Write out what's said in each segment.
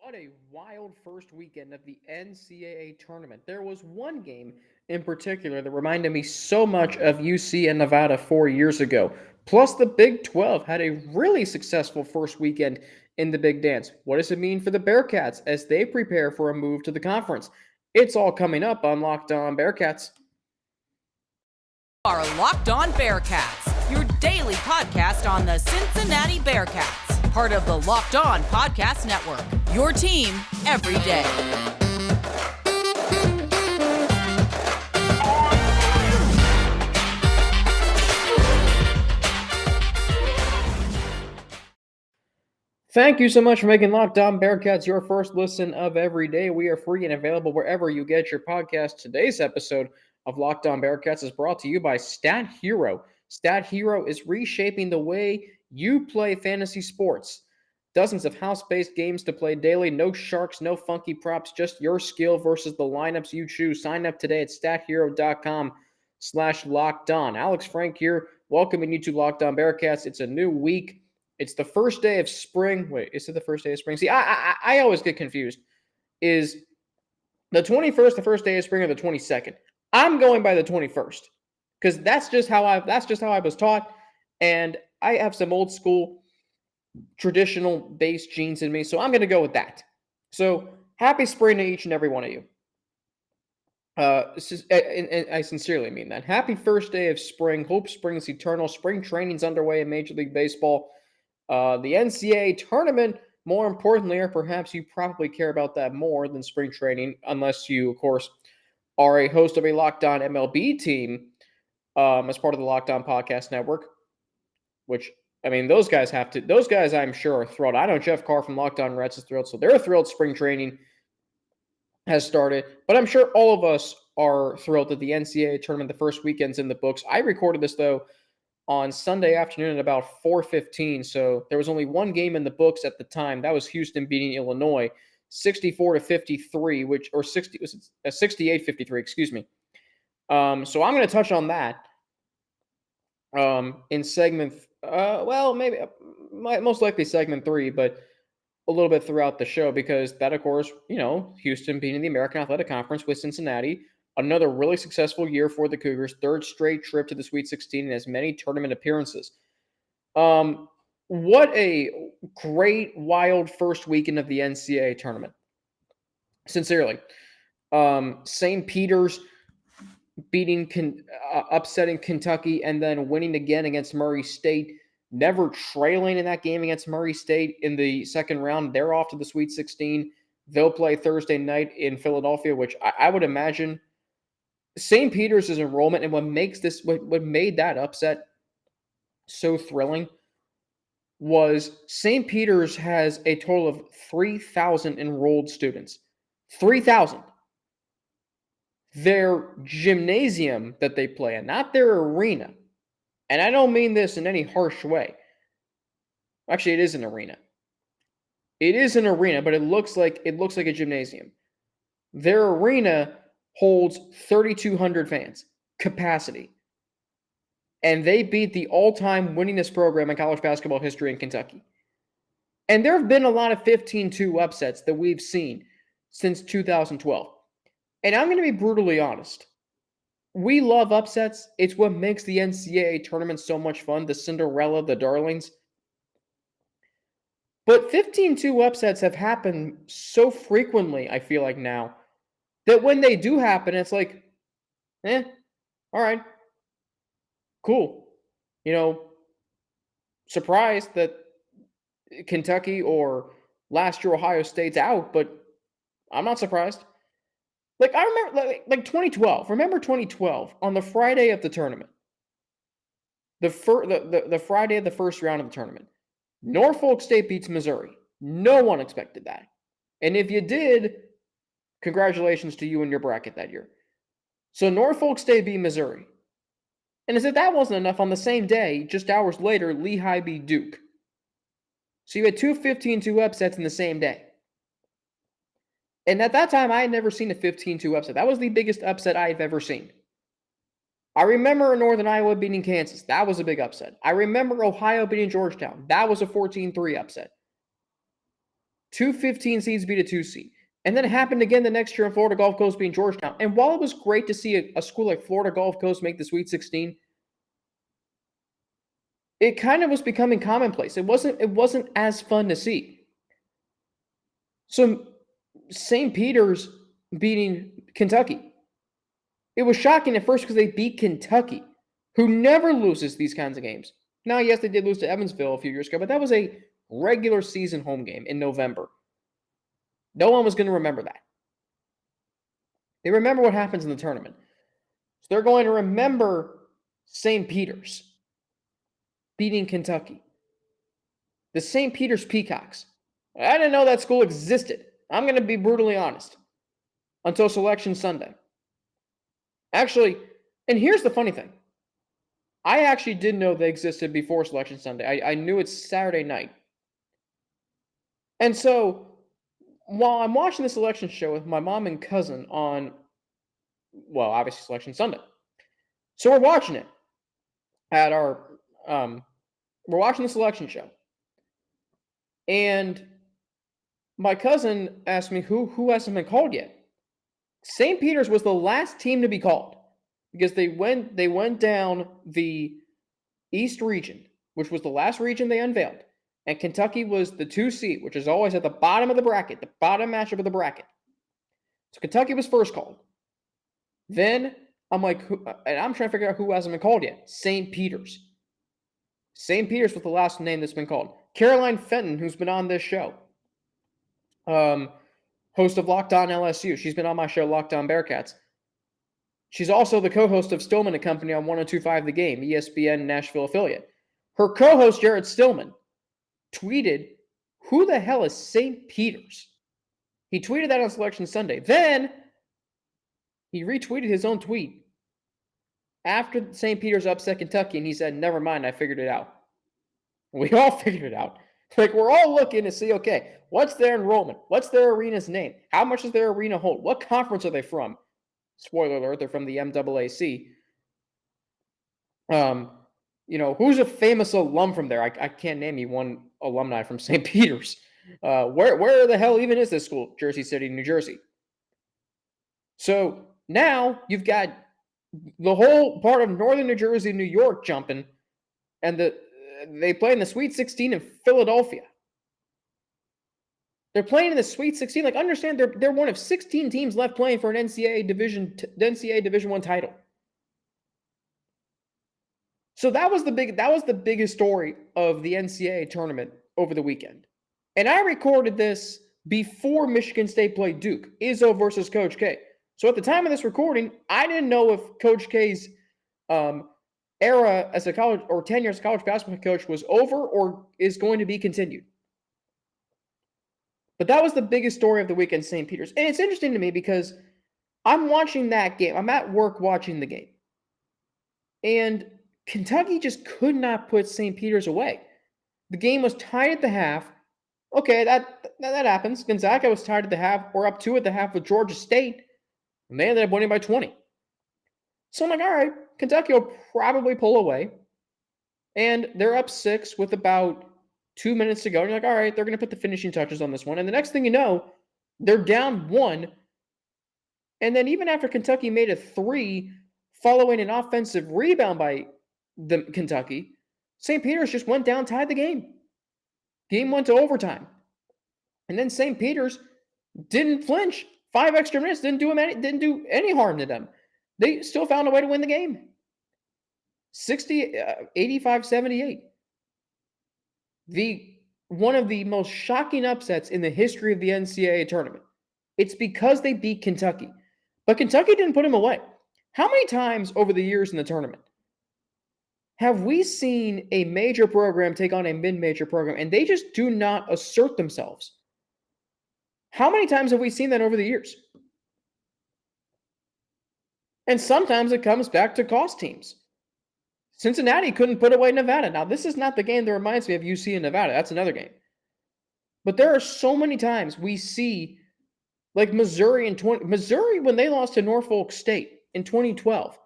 What a wild first weekend of the NCAA tournament. There was one game in particular that reminded me so much of UC and Nevada 4 years ago. Plus, the Big 12 had a really successful first weekend in the Big Dance. What does it mean for the Bearcats as they prepare for a move to the conference? It's all coming up on Locked On Bearcats. Are Locked On Bearcats, your daily podcast on the Cincinnati Bearcats, part of the Locked On Podcast Network, your team every day. Thank you so much for making Locked On Bearcats your first listen of every day. We are free and available wherever you get your podcast. Today's episode of Locked On Bearcats is brought to you by StatHero. StatHero is reshaping the way you play fantasy sports. Dozens of house-based games to play daily. No sharks, no funky props, just your skill versus the lineups you choose. Sign up today at stathero.com/lockedon. Alex Frank here, welcoming you to Locked On Bearcats. It's a new week. It's the first day of spring. Wait, is it the first day of spring? See, I always get confused. Is the 21st the first day of spring or the 22nd? I'm going by the 21st because that's just how I was taught, and I have some old school traditional based genes in me, so I'm going to go with that. So happy spring to each and every one of you. And I sincerely mean that. Happy first day of spring. Hope spring is eternal. Spring training's underway in Major League Baseball. The NCAA tournament, more importantly, or perhaps you probably care about that more than spring training, unless you, of course, are a host of a Locked On MLB team as part of the Locked On Podcast Network, which, I mean, those guys, I'm sure, are thrilled. I know Jeff Carr from Locked On Reds is thrilled, so they're thrilled spring training has started. But I'm sure all of us are thrilled that the NCAA tournament, the first weekend's in the books. I recorded this, though, on Sunday afternoon at about 4:15. So there was only one game in the books at the time. That was Houston beating Illinois 64-53, which or 60 was 68-53, excuse me. So I'm going to touch on that in segment maybe most likely segment 3, but a little bit throughout the show because that, of course, Houston beating the American Athletic Conference with Cincinnati. Another really successful year for the Cougars. Third straight trip to the Sweet 16 and as many tournament appearances. What a great, wild first weekend of the NCAA tournament. Sincerely. St. Peter's upsetting Kentucky and then winning again against Murray State. Never trailing in that game against Murray State in the second round. They're off to the Sweet 16. They'll play Thursday night in Philadelphia, which I would imagine St. Peter's enrollment and what made that upset so thrilling was St. Peter's has a total of 3,000 enrolled students. 3,000. Their gymnasium that they play in, not their arena. And I don't mean this in any harsh way. Actually, it is an arena. It is an arena, but it looks like a gymnasium. Their arena holds 3,200 fans capacity. And they beat the all-time winningest program in college basketball history in Kentucky. And there have been a lot of 15-2 upsets that we've seen since 2012. And I'm going to be brutally honest. We love upsets. It's what makes the NCAA tournament so much fun, the Cinderella, the darlings. But 15-2 upsets have happened so frequently, I feel like now, that when they do happen, it's like, all right, cool. Surprised that Kentucky or last year Ohio State's out, but I'm not surprised. Like, I remember, like 2012. Remember 2012 on the Friday of the tournament, the Friday of the first round of the tournament. Norfolk State beats Missouri. No one expected that, and if you did, congratulations to you and your bracket that year. So Norfolk State beat Missouri. And as if that wasn't enough, on the same day, just hours later, Lehigh beat Duke. So you had two 15-2 upsets in the same day. And at that time, I had never seen a 15-2 upset. That was the biggest upset I've ever seen. I remember Northern Iowa beating Kansas. That was a big upset. I remember Ohio beating Georgetown. That was a 14-3 upset. two 15 seeds beat a 2 seed. And then it happened again the next year in Florida Gulf Coast beating Georgetown. And while it was great to see a school like Florida Gulf Coast make the Sweet 16, it kind of was becoming commonplace. It wasn't as fun to see. So St. Peter's beating Kentucky. It was shocking at first because they beat Kentucky, who never loses these kinds of games. Now, yes, they did lose to Evansville a few years ago, but that was a regular season home game in November. No one was going to remember that. They remember what happens in the tournament. So they're going to remember St. Peter's beating Kentucky. The St. Peter's Peacocks. I didn't know that school existed. I'm going to be brutally honest. Until Selection Sunday. Actually, and here's the funny thing. I actually didn't know they existed before Selection Sunday. I knew it's Saturday night. And so, while I'm watching the selection show with my mom and cousin on, well, obviously Selection Sunday. So we're watching it at our, we're watching the selection show. And my cousin asked me who hasn't been called yet. St. Peter's was the last team to be called because they went down the East region, which was the last region they unveiled. And Kentucky was the 2 seed, which is always at the bottom of the bracket, the bottom matchup of the bracket. So Kentucky was first called. Then I'm like, and I'm trying to figure out who hasn't been called yet. St. Peter's. St. Peter's was the last name that's been called. Caroline Fenton, who's been on this show, host of Locked On LSU. She's been on my show, Locked On Bearcats. She's also the co-host of Stillman and Company on 102.5 The Game, ESPN Nashville affiliate. Her co-host, Jared Stillman, tweeted, "Who the hell is St. Peter's?" He tweeted that on Selection Sunday. Then he retweeted his own tweet after St. Peter's upset Kentucky, and he said, "Never mind, I figured it out." We all figured it out. Like, we're all looking to see, okay, what's their enrollment? What's their arena's name? How much does their arena hold? What conference are they from? Spoiler alert, they're from the MAAC. Who's a famous alum from there? I can't name you one alumni from St. Peter's. Where the hell even is this school? Jersey City, New Jersey. So now you've got the whole part of northern New Jersey, New York jumping, and they play in the Sweet 16 in Philadelphia. They're playing in the Sweet 16. Like, understand, they're one of 16 teams left playing for an NCAA Division I title. So that was the biggest story of the NCAA tournament over the weekend. And I recorded this before Michigan State played Duke, Izzo versus Coach K. So at the time of this recording, I didn't know if Coach K's era as a college or tenure as a college basketball coach was over or is going to be continued. But that was the biggest story of the weekend, St. Peter's. And it's interesting to me because I'm watching that game. I'm at work watching the game. And Kentucky just could not put St. Peter's away. The game was tied at the half. Okay, that happens. Gonzaga was tied at the half or up 2 at the half with Georgia State. And they ended up winning by 20. So I'm like, all right, Kentucky will probably pull away. And they're up 6 with about 2 minutes to go. And you're like, all right, they're going to put the finishing touches on this one. And the next thing you know, they're down 1. And then even after Kentucky made a 3 following an offensive rebound by Kentucky, St. Peter's just went down, tied the game. Game went to overtime. And then St. Peter's didn't flinch. 5 extra minutes didn't do any harm to them. They still found a way to win the game. 85-78. One of the most shocking upsets in the history of the NCAA tournament. It's because they beat Kentucky. But Kentucky didn't put them away. How many times over the years in the tournament have we seen a major program take on a mid-major program and they just do not assert themselves? How many times have we seen that over the years? And sometimes it comes back to cost teams. Cincinnati couldn't put away Nevada. Now, this is not the game that reminds me of UC and Nevada. That's another game. But there are so many times we see, like Missouri when they lost to Norfolk State in 2012.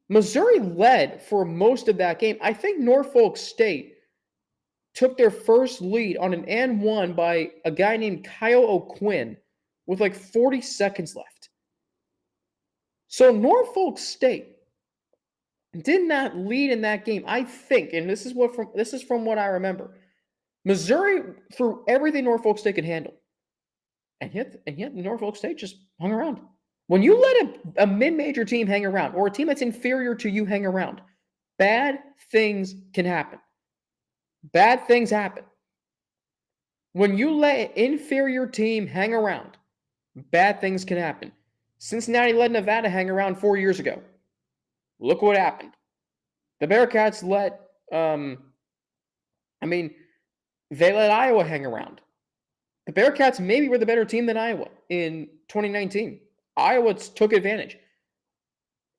Missouri led for most of that game. I think Norfolk State took their first lead on an and one by a guy named Kyle O'Quinn with like 40 seconds left. So Norfolk State did not lead in that game, I think, and this is from what I remember. Missouri threw everything Norfolk State could handle. And yet Norfolk State just hung around. When you let a mid-major team hang around, or a team that's inferior to you hang around, bad things can happen. Bad things happen. When you let an inferior team hang around, bad things can happen. Cincinnati let Nevada hang around 4 years ago. Look what happened. The Bearcats they let Iowa hang around. The Bearcats maybe were the better team than Iowa in 2019. Iowa took advantage.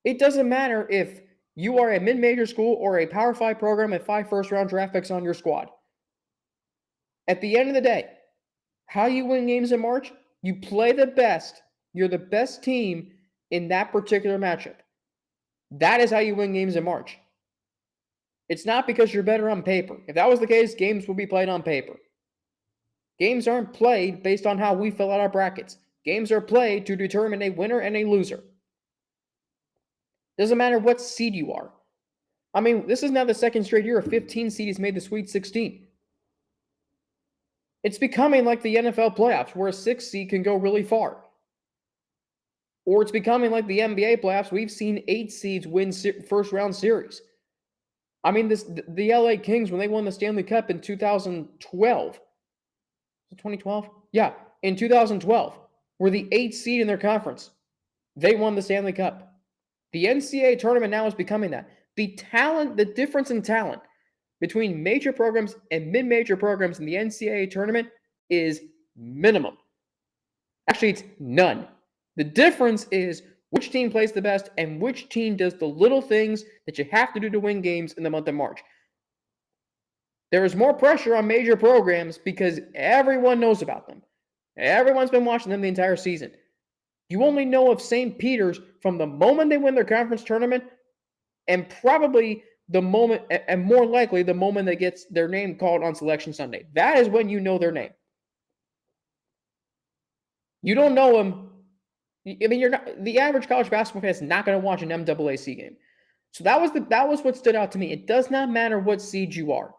It doesn't matter if you are a mid-major school or a Power 5 program with 5 first-round draft picks on your squad. At the end of the day, how you win games in March, you play the best. You're the best team in that particular matchup. That is how you win games in March. It's not because you're better on paper. If that was the case, games would be played on paper. Games aren't played based on how we fill out our brackets. Games are played to determine a winner and a loser. Doesn't matter what seed you are. I mean, this is now the second straight year a 15 seed has made the Sweet 16. It's becoming like the NFL playoffs where a 6 seed can go really far. Or it's becoming like the NBA playoffs. We've seen 8 seeds win first-round series. I mean, the LA Kings, when they won the Stanley Cup in 2012. 2012? Yeah, in 2012, were the 8th seed in their conference. They won the Stanley Cup. The NCAA tournament now is becoming that. The difference in talent between major programs and mid-major programs in the NCAA tournament is minimum. Actually, it's none. The difference is which team plays the best and which team does the little things that you have to do to win games in the month of March. There is more pressure on major programs because everyone knows about them. Everyone's been watching them the entire season. You only know of St. Peter's from the moment they win their conference tournament and probably the moment, and more likely the moment they get their name called on Selection Sunday. That is when you know their name. You don't know them. I mean, you're not, the average college basketball fan is not going to watch an MAAC game. So that was what stood out to me. It does not matter what seed you are.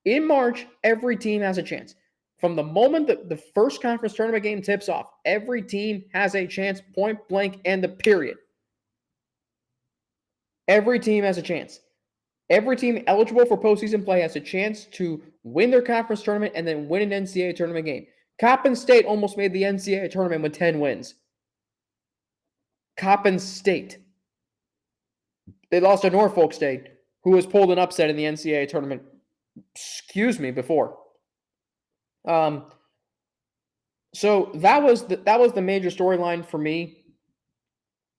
In March, every team has a chance. From the moment that the first conference tournament game tips off, every team has a chance, point blank, and the period. Every team has a chance. Every team eligible for postseason play has a chance to win their conference tournament and then win an NCAA tournament game. Coppin State almost made the NCAA tournament with 10 wins. Coppin State. They lost to Norfolk State, who was pulled an upset in the NCAA tournament. Before. So that was the major storyline for me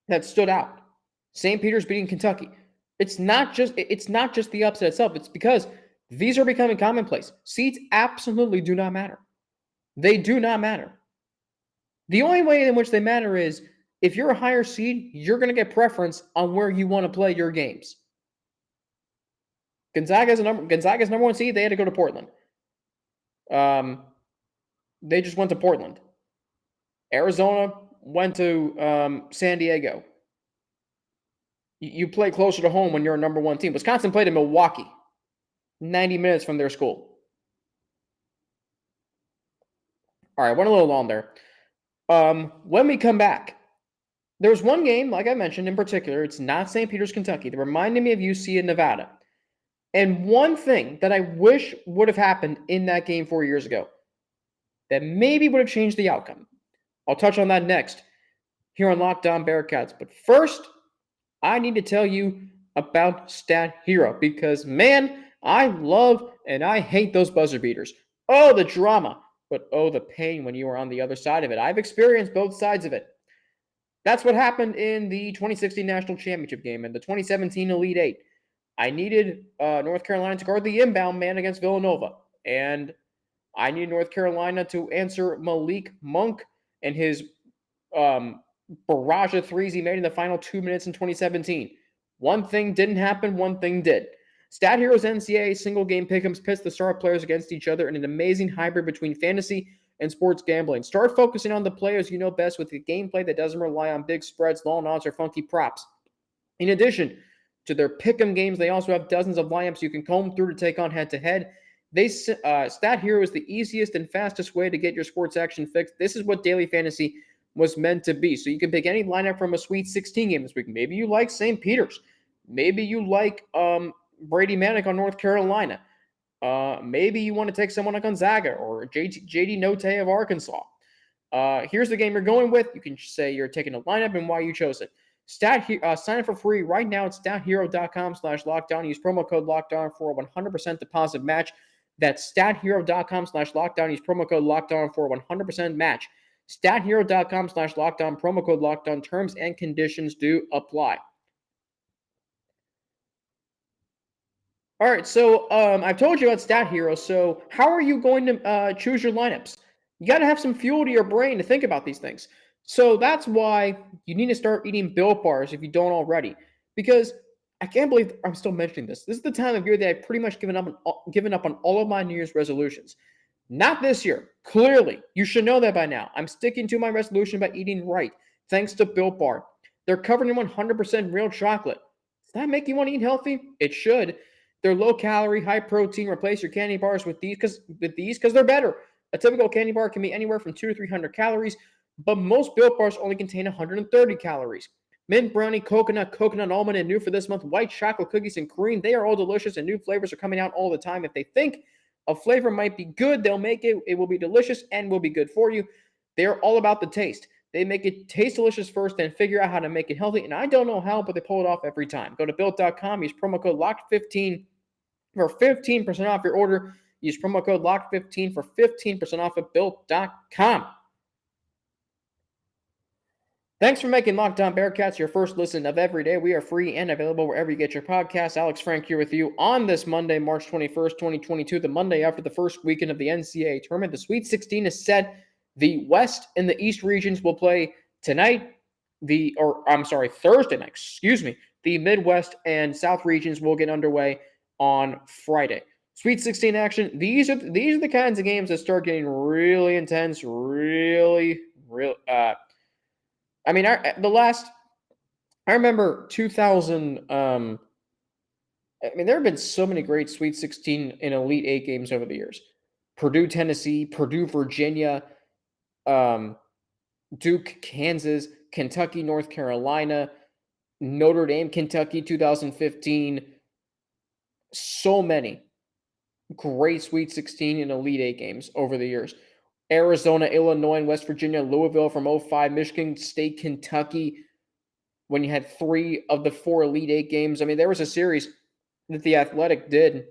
that stood out. St. Peter's beating Kentucky. It's not just the upset itself. It's because these are becoming commonplace. Seeds absolutely do not matter. They do not matter. The only way in which they matter is if you're a higher seed, you're going to get preference on where you want to play your games. Gonzaga's number 1 seed. They had to go to Portland. They just went to Portland. Arizona went to San Diego. You play closer to home when you're a number 1 team. Wisconsin played in Milwaukee, 90 minutes from their school. All right, went a little long there. When we come back, there's one game, like I mentioned in particular, it's not St. Peter's, Kentucky, that reminded me of UC in Nevada. And one thing that I wish would have happened in that game 4 years ago that maybe would have changed the outcome. I'll touch on that next here on Locked On Bearcats. But first, I need to tell you about StatHero because, man, I love and I hate those buzzer beaters. Oh, the drama, but oh, the pain when you are on the other side of it. I've experienced both sides of it. That's what happened in the 2016 National Championship game and the 2017 Elite Eight. I needed North Carolina to guard the inbound man against Villanova, and I needed North Carolina to answer Malik Monk and his barrage of threes he made in the final 2 minutes in 2017. One thing didn't happen, one thing did. StatHero's NCAA single game pick'ems pits the star players against each other in an amazing hybrid between fantasy and sports gambling. Start focusing on the players you know best with a gameplay that doesn't rely on big spreads, long odds, or funky props. In addition to their pick'em games, they also have dozens of lineups you can comb through to take on head-to-head. StatHero is the easiest and fastest way to get your sports action fixed. This is what daily fantasy was meant to be. So you can pick any lineup from a Sweet 16 game this week. Maybe you like St. Peter's. Maybe you like Brady Manick on North Carolina. Maybe you want to take someone like Gonzaga or JD Note of Arkansas. Here's the game you're going with. You can say you're taking a lineup and why you chose it. Sign up for free right now at stathero.com/lockdown. Use promo code lockdown for a 100% deposit match. That's stathero.com/lockdown. Use promo code lockdown for a 100% match. stathero.com/lockdown. Promo code lockdown. Terms and conditions do apply. All right, so I've told you about StatHero. So how are you going to choose your lineups? You got to have some fuel to your brain to think about these things. So that's why you need to start eating Built Bars if you don't already. Because I can't believe I'm still mentioning this. This is the time of year that I've pretty much given up on all of my New Year's resolutions. Not this year. Clearly, you should know that by now. I'm sticking to my resolution by eating right, thanks to Built Bar. They're covered in 100% real chocolate. Does that make you want to eat healthy? It should. They're low calorie, high protein. Replace your candy bars with these because they're better. A typical candy bar can be anywhere from 200 to 300 calories, but most Built Bars only contain 130 calories. Mint brownie, coconut, almond, and new for this month, white chocolate cookies and cream. They are all delicious, and new flavors are coming out all the time. If they think a flavor might be good, they'll make it. It will be delicious and will be good for you. They are all about the taste. They make it taste delicious first, then figure out how to make it healthy. And I don't know how, but they pull it off every time. Go to Built.com, use promo code LOCKED15 for 15% off your order. Use promo code LOCKED15 for 15% off at Built.com. Thanks for making Locked On Bearcats your first listen of every day. We are free and available wherever you get your podcasts. Alex Frank here with you on this Monday, March 21st, 2022, the Monday after the first weekend of the NCAA Tournament. The Sweet 16 is set. The West and the East regions will play tonight. Thursday night, The Midwest and South regions will get underway on Friday. Sweet 16 action. These are the kinds of games that start getting really intense, I remember 2000. There have been so many great Sweet 16 and Elite 8 games over the years. Purdue, Tennessee, Purdue, Virginia, Duke, Kansas, Kentucky, North Carolina, Notre Dame, Kentucky, 2015. So many great Sweet 16 and Elite 8 games over the years. Arizona, Illinois, and West Virginia, Louisville from 2005, Michigan State, Kentucky, when you had 3 of the 4 Elite 8 games. There was a series that The Athletic did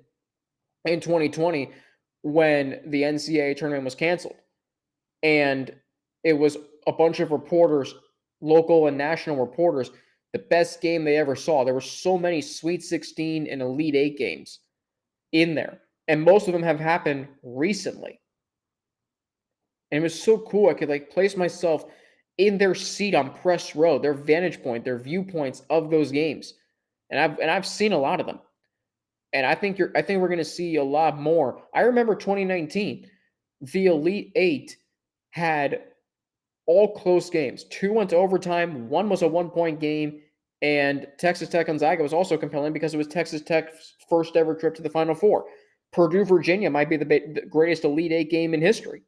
in 2020 when the NCAA tournament was canceled. And it was a bunch of reporters, local and national reporters, the best game they ever saw. There were so many Sweet 16 and Elite 8 games in there. And most of them have happened recently. And it was so cool. I could place myself in their seat on press row, their vantage point, their viewpoints of those games. And I've seen a lot of them. And I think we're going to see a lot more. I remember 2019, the Elite 8 had all close games. 2 went to overtime, 1 was a 1-point game, and Texas Tech Gonzaga was also compelling because it was Texas Tech's first ever trip to the Final Four. Purdue, Virginia might be the greatest Elite 8 game in history.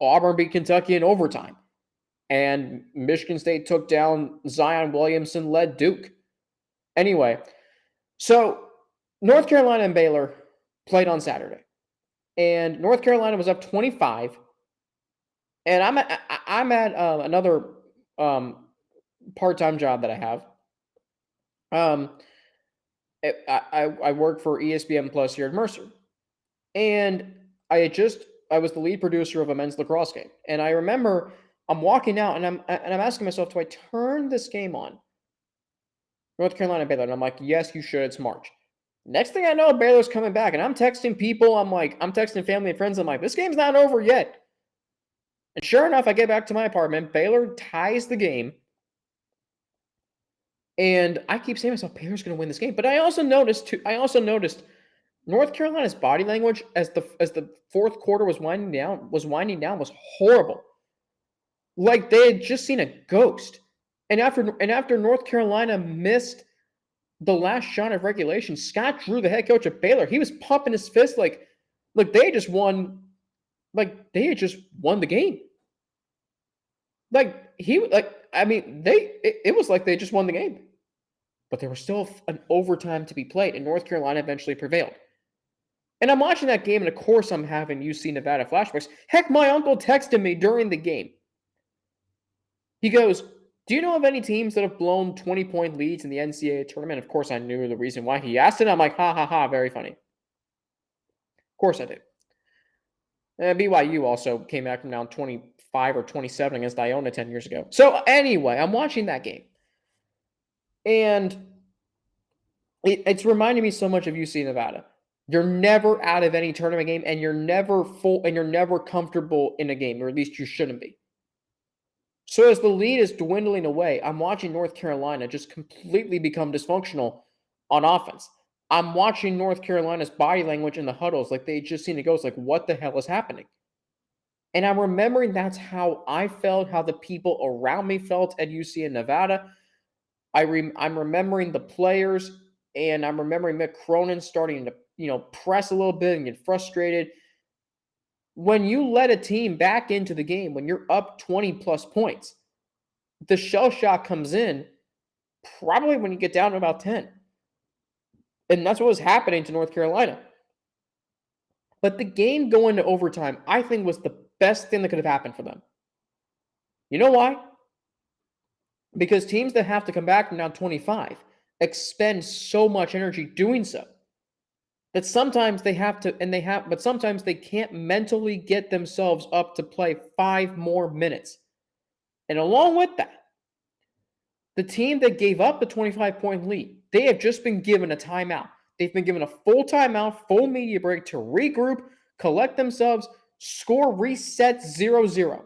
Auburn beat Kentucky in overtime. And Michigan State took down Zion Williamson-led Duke. Anyway, so North Carolina and Baylor played on Saturday. And North Carolina was up 25. And I'm at another part-time job that I have. I work for ESPN Plus here at Mercer. And I was the lead producer of a men's lacrosse game. And I remember I'm walking out and I'm asking myself, do I turn this game on? North Carolina, Baylor. And I'm like, yes, you should. It's March. Next thing I know, Baylor's coming back. And I'm texting people. I'm texting family and friends. I'm like, this game's not over yet. And sure enough, I get back to my apartment. Baylor ties the game. And I keep saying to myself, Baylor's going to win this game. But I also noticed North Carolina's body language as the fourth quarter was winding down was horrible. Like they had just seen a ghost. And after North Carolina missed the last shot of regulation, Scott Drew, the head coach of Baylor, he was pumping his fist like they just won, like they had just won the game. It was like they just won the game. But there was still an overtime to be played, and North Carolina eventually prevailed. And I'm watching that game, and of course I'm having UC Nevada flashbacks. Heck, my uncle texted me during the game. He goes, "Do you know of any teams that have blown 20-point leads in the NCAA tournament?" Of course, I knew the reason why he asked it. I'm like, ha ha ha, very funny. Of course I did. And BYU also came back from down 25 or 27 against Iona 10 years ago. So anyway, I'm watching that game. And it's reminding me so much of UC Nevada. You're never out of any tournament game, and you're never full, and you're never comfortable in a game, or at least you shouldn't be. So as the lead is dwindling away, I'm watching North Carolina just completely become dysfunctional on offense. I'm watching North Carolina's body language in the huddles like they just seen it goes like, what the hell is happening? And I'm remembering that's how I felt, how the people around me felt at UC and Nevada. I'm remembering the players, and I'm remembering Mick Cronin starting to, press a little bit and get frustrated. When you let a team back into the game, when you're up 20 plus points, the shell shock comes in probably when you get down to about 10. And that's what was happening to North Carolina. But the game going to overtime, I think, was the best thing that could have happened for them. You know why? Because teams that have to come back from down 25 expend so much energy doing so that sometimes but sometimes they can't mentally get themselves up to play 5 more minutes. And along with that, the team that gave up the 25-point lead, they have just been given a timeout. They've been given a full timeout, full media break to regroup, collect themselves, score resets 0-0.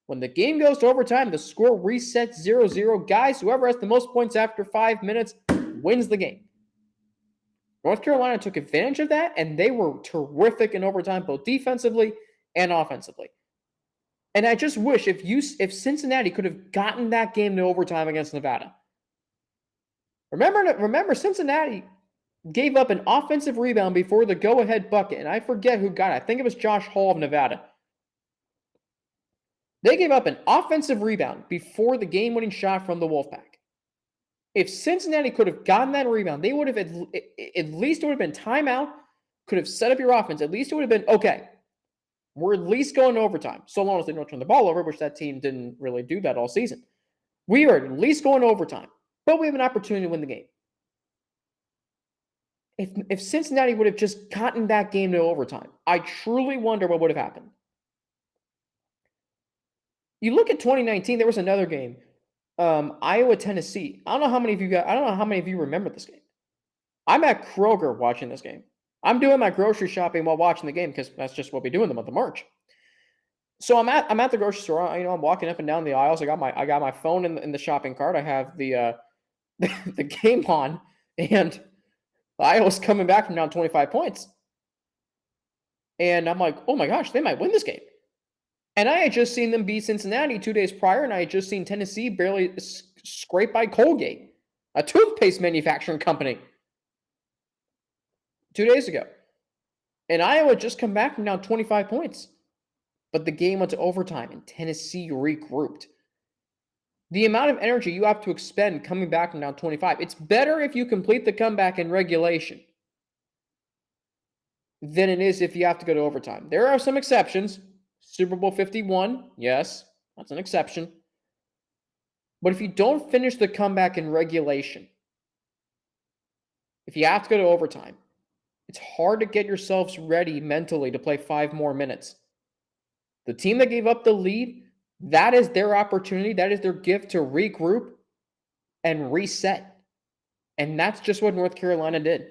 When the game goes to overtime, the score resets 0-0. Guys, whoever has the most points after 5 minutes wins the game. North Carolina took advantage of that, and they were terrific in overtime, both defensively and offensively. And I just wish if Cincinnati could have gotten that game to overtime against Nevada. Remember, Cincinnati gave up an offensive rebound before the go-ahead bucket, and I forget who got it. I think it was Josh Hall of Nevada. They gave up an offensive rebound before the game-winning shot from the Wolfpack. If Cincinnati could have gotten that rebound, they would have at least it would have been timeout, could have set up your offense. At least it would have been, okay, we're at least going to overtime, so long as they don't turn the ball over, which that team didn't really do that all season. We are at least going to overtime, but we have an opportunity to win the game. If Cincinnati would have just gotten that game to overtime, I truly wonder what would have happened. You look at 2019, there was another game, Iowa, Tennessee. I don't know how many of you remember this game. I'm at Kroger watching this game. I'm doing my grocery shopping while watching the game because that's just what we do in the month of March. So I'm at the grocery store. I'm walking up and down the aisles. I got my phone in the shopping cart. I have the the game on, and Iowa's coming back from down 25 points. And I'm like, oh my gosh, they might win this game. And I had just seen them beat Cincinnati 2 days prior, and I had just seen Tennessee barely scrape by Colgate, a toothpaste manufacturing company, 2 days ago. And Iowa just come back from down 25 points. But the game went to overtime, and Tennessee regrouped. The amount of energy you have to expend coming back from down 25, it's better if you complete the comeback in regulation than it is if you have to go to overtime. There are some exceptions. Super Bowl 51, yes, that's an exception. But if you don't finish the comeback in regulation, if you have to go to overtime, it's hard to get yourselves ready mentally to play 5 more minutes. The team that gave up the lead, that is their opportunity. That is their gift to regroup and reset. And that's just what North Carolina did.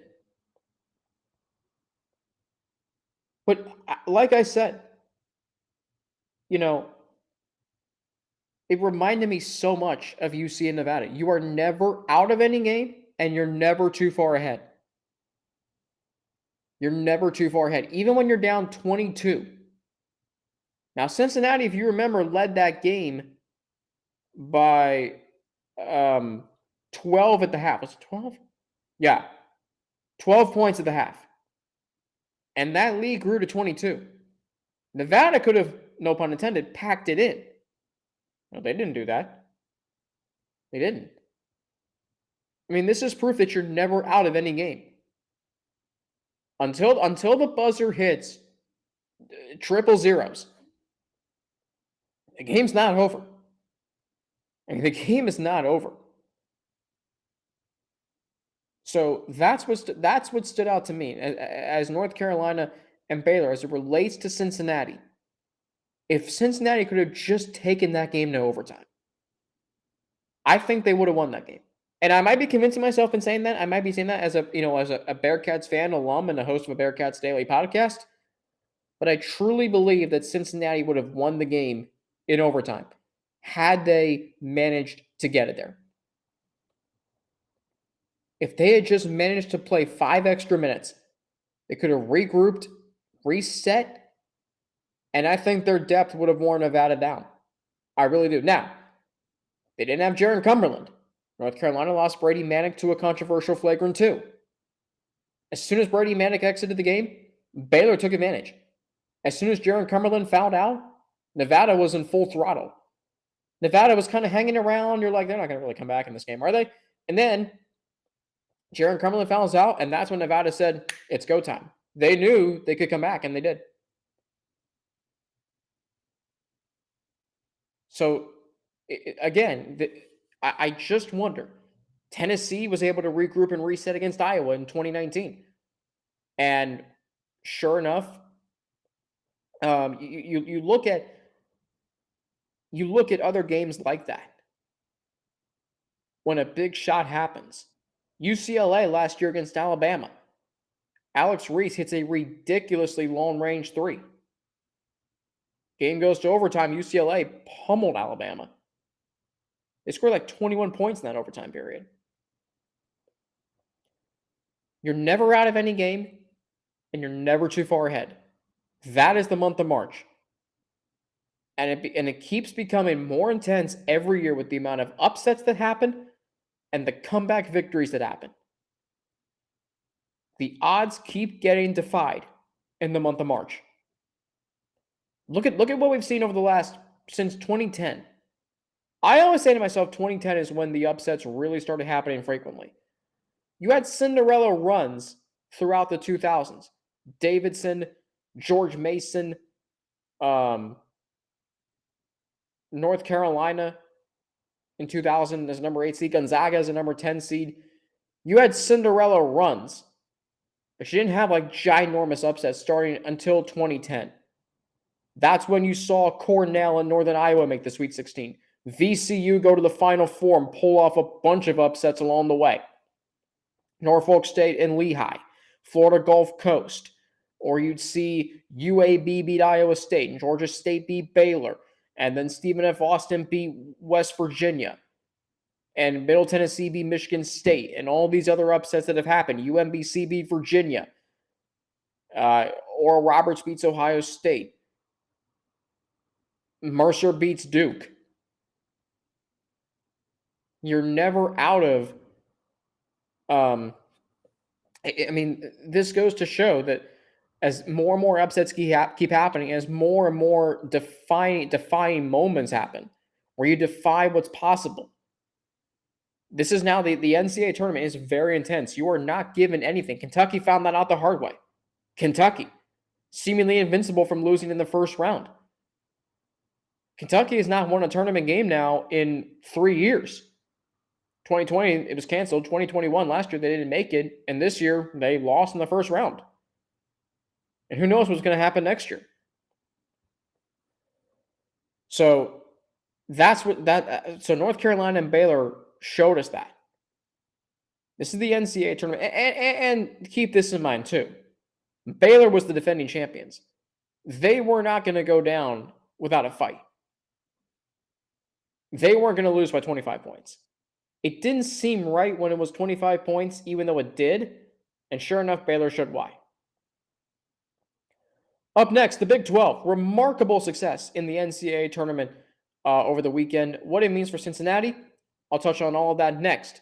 But like I said, It reminded me so much of UC and Nevada. You are never out of any game, and you're never too far ahead. You're never too far ahead, even when you're down 22. Now, Cincinnati, if you remember, led that game by 12 at the half. Was it 12? Yeah, 12 points at the half. And that lead grew to 22. Nevada could have, no pun intended, packed it in. No, they didn't do that. They didn't. I mean, this is proof that you're never out of any game. Until the buzzer hits triple zeros, the game's not over. I mean, the game is not over. So that's what stood out to me as North Carolina and Baylor as it relates to Cincinnati. If Cincinnati could have just taken that game to overtime, I think they would have won that game. And I might be convincing myself in saying that. I might be saying that as a Bearcats fan, alum, and a host of a Bearcats Daily podcast. But I truly believe that Cincinnati would have won the game in overtime had they managed to get it there. If they had just managed to play 5 extra minutes, they could have regrouped, reset, and I think their depth would have worn Nevada down. I really do. Now, they didn't have Jaron Cumberland. North Carolina lost Brady Manick to a controversial flagrant 2. As soon as Brady Manick exited the game, Baylor took advantage. As soon as Jaron Cumberland fouled out, Nevada was in full throttle. Nevada was kind of hanging around. You're like, they're not going to really come back in this game, are they? And then Jaron Cumberland fouls out, and that's when Nevada said, it's go time. They knew they could come back, and they did. So, again, I just wonder. Tennessee was able to regroup and reset against Iowa in 2019. And sure enough, you look at other games like that. When a big shot happens. UCLA last year against Alabama. Alex Reese hits a ridiculously long-range 3. Game goes to overtime. UCLA pummeled Alabama. They scored like 21 points in that overtime period. You're never out of any game, and you're never too far ahead. That is the month of March. And it keeps becoming more intense every year with the amount of upsets that happen and the comeback victories that happen. The odds keep getting defied in the month of March. Look at what we've seen over the last, since 2010. I always say to myself, 2010 is when the upsets really started happening frequently. You had Cinderella runs throughout the 2000s. Davidson, George Mason, North Carolina in 2000 as a number 8 seed, Gonzaga as a number 10 seed. You had Cinderella runs, but you didn't have like ginormous upsets starting until 2010. That's when you saw Cornell and Northern Iowa make the Sweet 16. VCU go to the Final Four and pull off a bunch of upsets along the way. Norfolk State and Lehigh, Florida Gulf Coast, or you'd see UAB beat Iowa State and Georgia State beat Baylor, and then Stephen F. Austin beat West Virginia, and Middle Tennessee beat Michigan State, and all these other upsets that have happened. UMBC beat Virginia, Oral Roberts beats Ohio State, Mercer beats Duke. You're never out of, this goes to show that as more and more upsets keep happening, as more and more defining moments happen, where you defy what's possible. This is now the NCAA tournament is very intense. You are not given anything. Kentucky found that out the hard way. Kentucky, seemingly invincible from losing in the first round. Kentucky has not won a tournament game now in 3 years. 2020, it was canceled. 2021, last year, they didn't make it. And this year, they lost in the first round. And who knows what's going to happen next year. So so North Carolina and Baylor showed us that. This is the NCAA tournament. And keep this in mind, too. Baylor was the defending champions. They were not going to go down without a fight. they weren't going to lose by 25 points. It didn't seem right when it was 25 points, even though it did. And sure enough, Baylor showed why. Up next, the Big 12. Remarkable success in the NCAA tournament over the weekend. What it means for Cincinnati, I'll touch on all of that next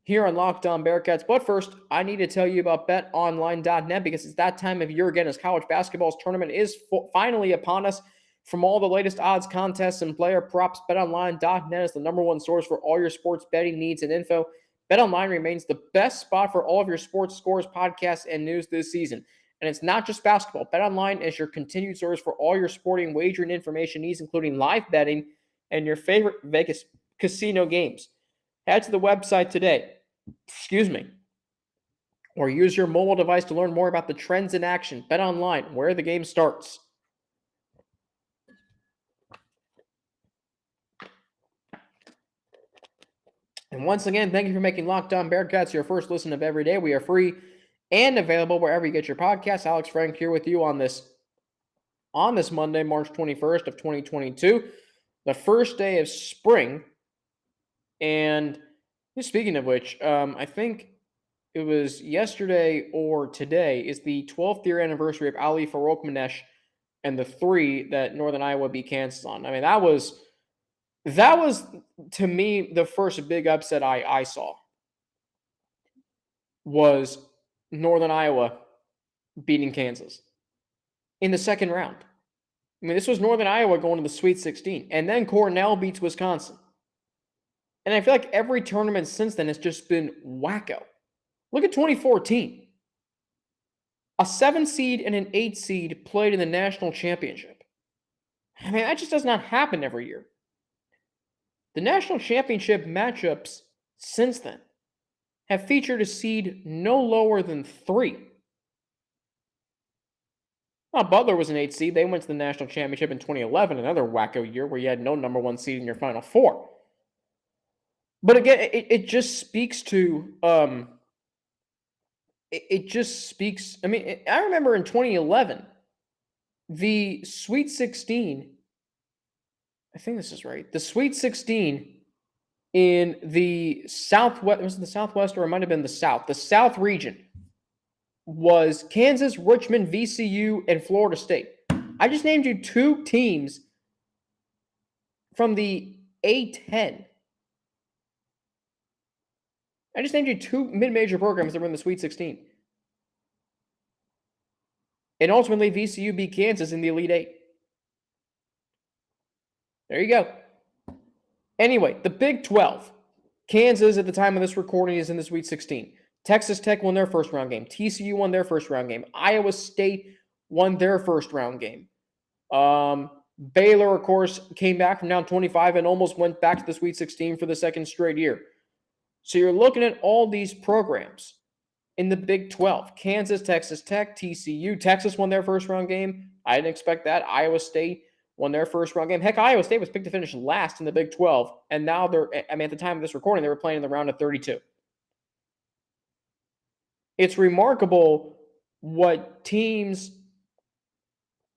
here on Locked On Bearcats. But first, I need to tell you about BetOnline.net because it's that time of year again as college basketball's tournament is finally upon us. From all the latest odds, contests, and player props, BetOnline.net is the number one source for all your sports betting needs and info. BetOnline remains the best spot for all of your sports scores, podcasts, and news this season. And it's not just basketball. BetOnline is your continued source for all your sporting wagering information needs, including live betting and your favorite Vegas casino games. Head to the website today, or use your mobile device to learn more about the trends in action. BetOnline, where the game starts. And once again, thank you for making Locked On Bearcats your first listen of every day. We are free and available wherever you get your podcasts. Alex Frank here with you on this Monday, March 21st of 2022, the first day of spring. And speaking of which, I think it was yesterday or today is the 12th year anniversary of Ali Farokhmanesh and the 3 that Northern Iowa beat Kansas on. I mean, that was to me the first big upset I saw was Northern Iowa beating Kansas in the second round. I mean, this was Northern Iowa going to the Sweet 16, and then Cornell beats Wisconsin. And I feel like every tournament since then has just been wacko. Look at 2014. A 7 seed and an 8 seed played in the national championship. I mean, that just does not happen every year. The national championship matchups since then have featured a seed no lower than 3. Now, Butler was an 8 seed. They went to the national championship in 2011, another wacko year where you had no number 1 seed in your Final Four. But again, it just speaks to I mean, I remember in 2011, the Sweet 16, I think this is right, the Sweet 16 in the Southwest, was it the Southwest or it might have been the South region was Kansas, Richmond, VCU, and Florida State. I just named you 2 teams from the A10. I just named you 2 mid-major programs that were in the Sweet 16. And ultimately, VCU beat Kansas in the Elite 8. There you go. Anyway, the Big 12. Kansas, at the time of this recording, is in the Sweet 16. Texas Tech won their first round game. TCU won their first round game. Iowa State won their first round game. Baylor, of course, came back from down 25 and almost went back to the Sweet 16 for the second straight year. So you're looking at all these programs in the Big 12. Kansas, Texas Tech, TCU. Texas won their first round game. I didn't expect that. Iowa State won their first round game. Heck, Iowa State was picked to finish last in the Big 12. And now at the time of this recording, they were playing in the round of 32. It's remarkable what teams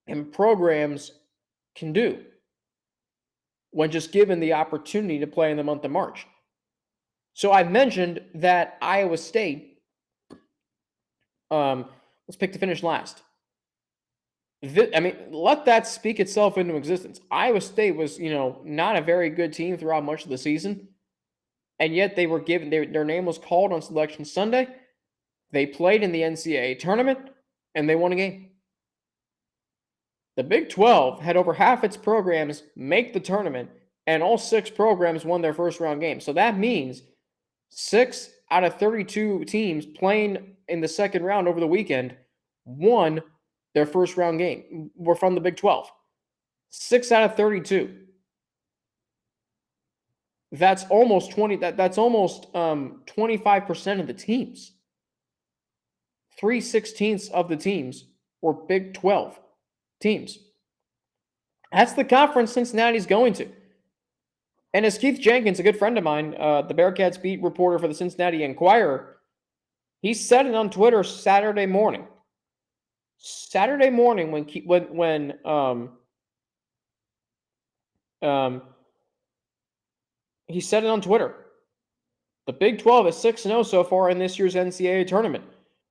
and programs can do when just given the opportunity to play in the month of March. So I've mentioned that Iowa State was picked to finish last. Let that speak itself into existence. Iowa State was, not a very good team throughout much of the season, and yet they were given their name was called on Selection Sunday. They played in the NCAA tournament, and they won a game. The Big 12 had over half its programs make the tournament, and all 6 programs won their first round game. So that means 6 out of 32 teams playing in the second round over the weekend won their first round game. Were from the Big 12. 6 out of 32. That's almost 25% of the teams. 3/16 of the teams were Big 12 teams. That's the conference Cincinnati's going to. And as Keith Jenkins, a good friend of mine, the Bearcats beat reporter for the Cincinnati Enquirer, he said it on Twitter Saturday morning. Saturday morning when he said it on Twitter. The Big 12 is 6-0 so far in this year's NCAA tournament.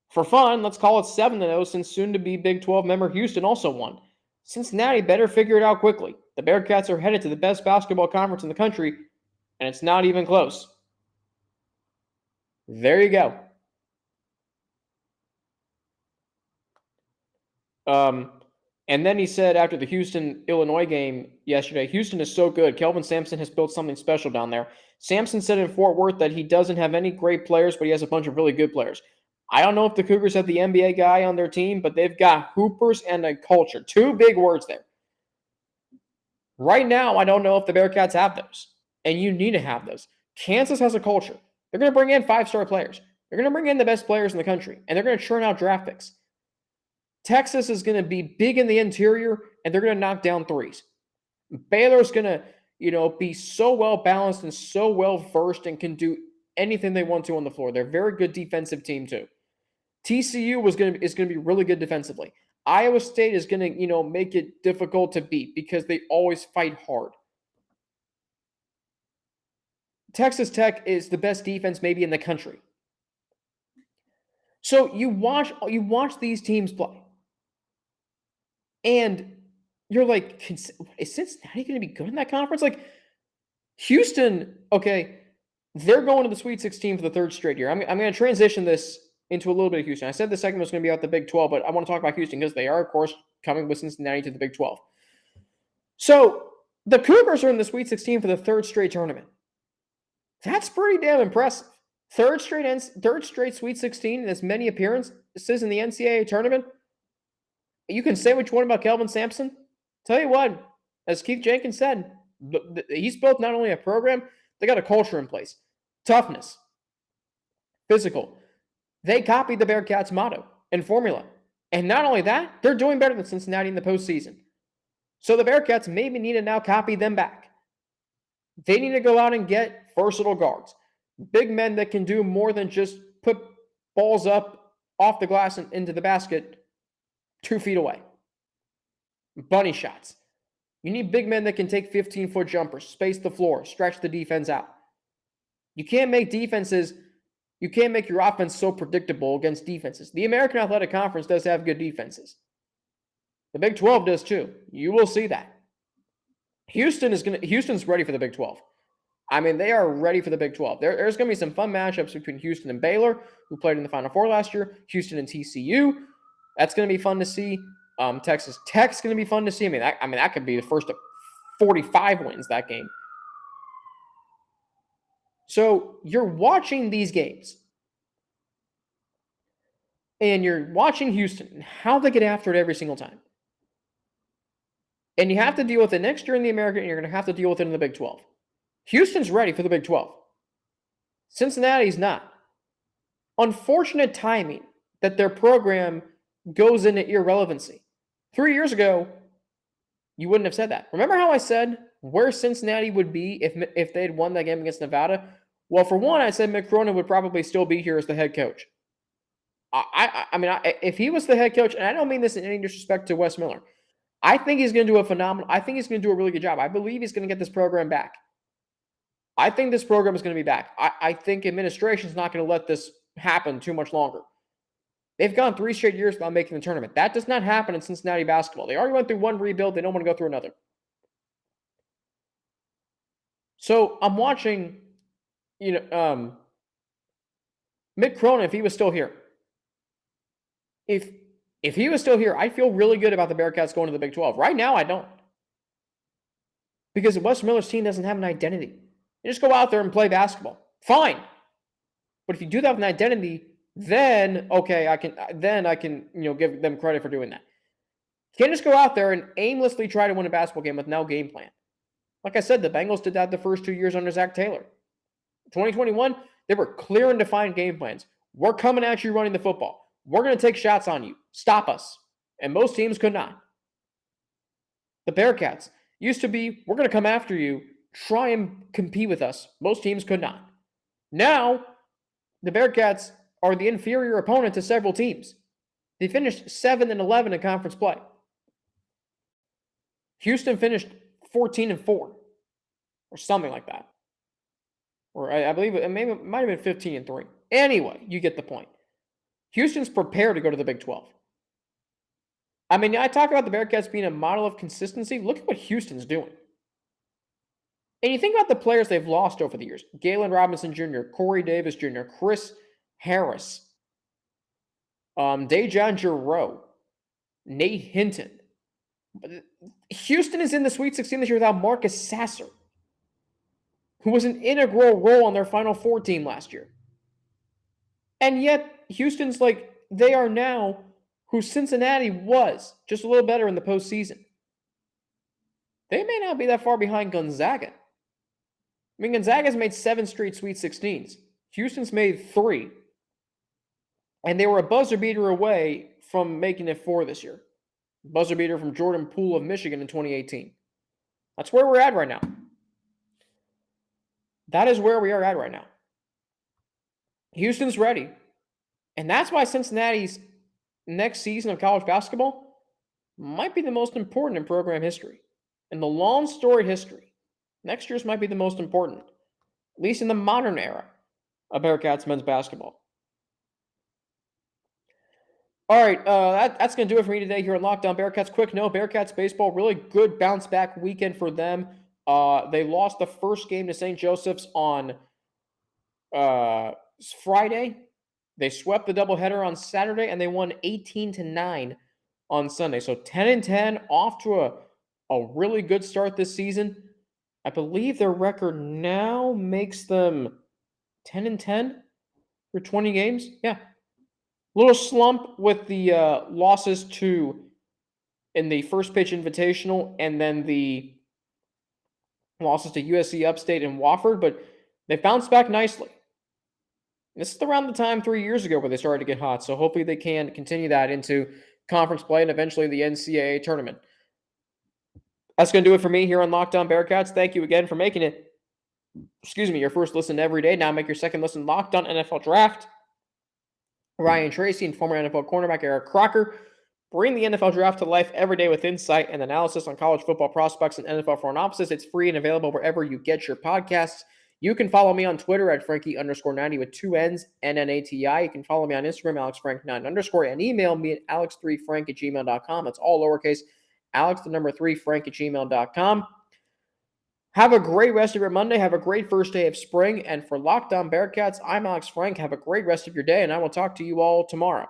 For fun, let's call it 7-0 since soon-to-be Big 12 member Houston also won. Cincinnati better figure it out quickly. The Bearcats are headed to the best basketball conference in the country, and it's not even close. There you go. And then he said after the Houston-Illinois game yesterday, Houston is so good. Kelvin Sampson has built something special down there. Sampson said in Fort Worth that he doesn't have any great players, but he has a bunch of really good players. I don't know if the Cougars have the NBA guy on their team, but they've got hoopers and a culture. Two big words there. Right now, I don't know if the Bearcats have those, and you need to have those. Kansas has a culture. They're going to bring in 5-star players. They're going to bring in the best players in the country, and they're going to churn out draft picks. Texas is going to be big in the interior, and they're going to knock down threes. Baylor's going to, be so well balanced and so well versed and can do anything they want to on the floor. They're a very good defensive team too. TCU is going to be really good defensively. Iowa State is going to, make it difficult to beat because they always fight hard. Texas Tech is the best defense maybe in the country. So you watch these teams play. And you're like, is Cincinnati going to be good in that conference? Like, Houston, okay, they're going to the Sweet 16 for the third straight year. I'm going to transition this into a little bit of Houston. I said the segment was going to be about the Big 12, but I want to talk about Houston because they are, of course, coming with Cincinnati to the Big 12. So the Cougars are in the Sweet 16 for the third straight tournament. That's pretty damn impressive. Third straight Sweet 16 and as many appearances in the NCAA tournament. You can say what you want about Kelvin Sampson. Tell you what, as Keith Jenkins said, he's built not only a program, they got a culture in place. Toughness. Physical. They copied the Bearcats' motto and formula. And not only that, they're doing better than Cincinnati in the postseason. So the Bearcats maybe need to now copy them back. They need to go out and get versatile guards. Big men that can do more than just put balls up off the glass and into the basket 2 feet away. Bunny shots. You need big men that can take 15-foot jumpers, space the floor, stretch the defense out. You can't make your offense so predictable against defenses. The American Athletic Conference does have good defenses. The Big 12 does too. You will see that. Houston's ready for the Big 12. I mean, they are ready for the Big 12. There's going to be some fun matchups between Houston and Baylor, who played in the Final Four last year. Houston and TCU. That's going to be fun to see. Texas Tech's going to be fun to see. That could be the first of 45 wins, that game. So you're watching these games. And you're watching Houston and how they get after it every single time. And you have to deal with it next year in the American, and you're going to have to deal with it in the Big 12. Houston's ready for the Big 12. Cincinnati's not. Unfortunate timing that their program goes into irrelevancy. 3 years ago, you wouldn't have said that. Remember how I said where Cincinnati would be if they had won that game against Nevada? Well, for one, I said Mick Cronin would probably still be here as the head coach. If he was the head coach, and I don't mean this in any disrespect to Wes Miller, I think he's going to do a really good job. I believe he's going to get this program back. I think this program is going to be back. I think administration is not going to let this happen too much longer. They've gone 3 straight years without making the tournament. That does not happen in Cincinnati basketball. They already went through one rebuild. They don't want to go through another. So I'm watching, Mick Cronin, if he was still here. If he was still here, I feel really good about the Bearcats going to the Big 12. Right now, I don't. Because Wes Miller's team doesn't have an identity. You just go out there and play basketball. Fine. But if you do that with an identity, then, okay, I can give them credit for doing that. You can't just go out there and aimlessly try to win a basketball game with no game plan. Like I said, the Bengals did that the first 2 years under Zach Taylor. 2021, they were clear and defined game plans. We're coming at you running the football. We're going to take shots on you. Stop us. And most teams could not. The Bearcats used to be, we're going to come after you, try and compete with us. Most teams could not. Now, the Bearcats are the inferior opponent to several teams. They finished 7-11 in conference play. Houston finished 14-4 or something like that. Or I believe it might have been 15-3. Anyway, you get the point. Houston's prepared to go to the Big 12. I mean, I talk about the Bearcats being a model of consistency. Look at what Houston's doing. And you think about the players they've lost over the years. Galen Robinson Jr., Corey Davis Jr., Chris Harris, Dejan Giroux, Nate Hinton. Houston is in the Sweet 16 this year without Marcus Sasser, who was an integral role on their Final Four team last year. And yet, Houston's like they are now who Cincinnati was, just a little better in the postseason. They may not be that far behind Gonzaga. I mean, Gonzaga's made 7 straight Sweet 16s. Houston's made 3. And they were a buzzer beater away from making it 4 this year. Buzzer beater from Jordan Poole of Michigan in 2018. That's where we're at right now. That is where we are at right now. Houston's ready. And that's why Cincinnati's next season of college basketball might be the most important in program history. In the long storied history, next year's might be the most important, at least in the modern era of Bearcats men's basketball. All right, that's going to do it for me today here on Locked On Bearcats. Quick note, Bearcats baseball, really good bounce-back weekend for them. They lost the first game to St. Joseph's on Friday. They swept the doubleheader on Saturday, and they won 18-9 on Sunday. So 10-10, off to a really good start this season. I believe their record now makes them 10-10 for 20 games. Yeah. Little slump with the losses in the first pitch invitational and then the losses to USC Upstate and Wofford, but they bounced back nicely. This is around the time 3 years ago where they started to get hot, so hopefully they can continue that into conference play and eventually the NCAA tournament. That's going to do it for me here on Locked On Bearcats. Thank you again for making it, your first listen every day. Now make your second listen Locked On NFL Draft. Ryan Tracy and former NFL cornerback Eric Crocker bring the NFL Draft to life every day with insight and analysis on college football prospects and NFL front offices. It's free and available wherever you get your podcasts. You can follow me on Twitter at Frankie_90 with 2 N's, NNATI. You can follow me on Instagram, AlexFrank9_, and email me at alex3frank@gmail.com. That's all lowercase, alex3frank@gmail.com. Have a great rest of your Monday. Have a great first day of spring. And for Locked On Bearcats, I'm Alex Frank. Have a great rest of your day, and I will talk to you all tomorrow.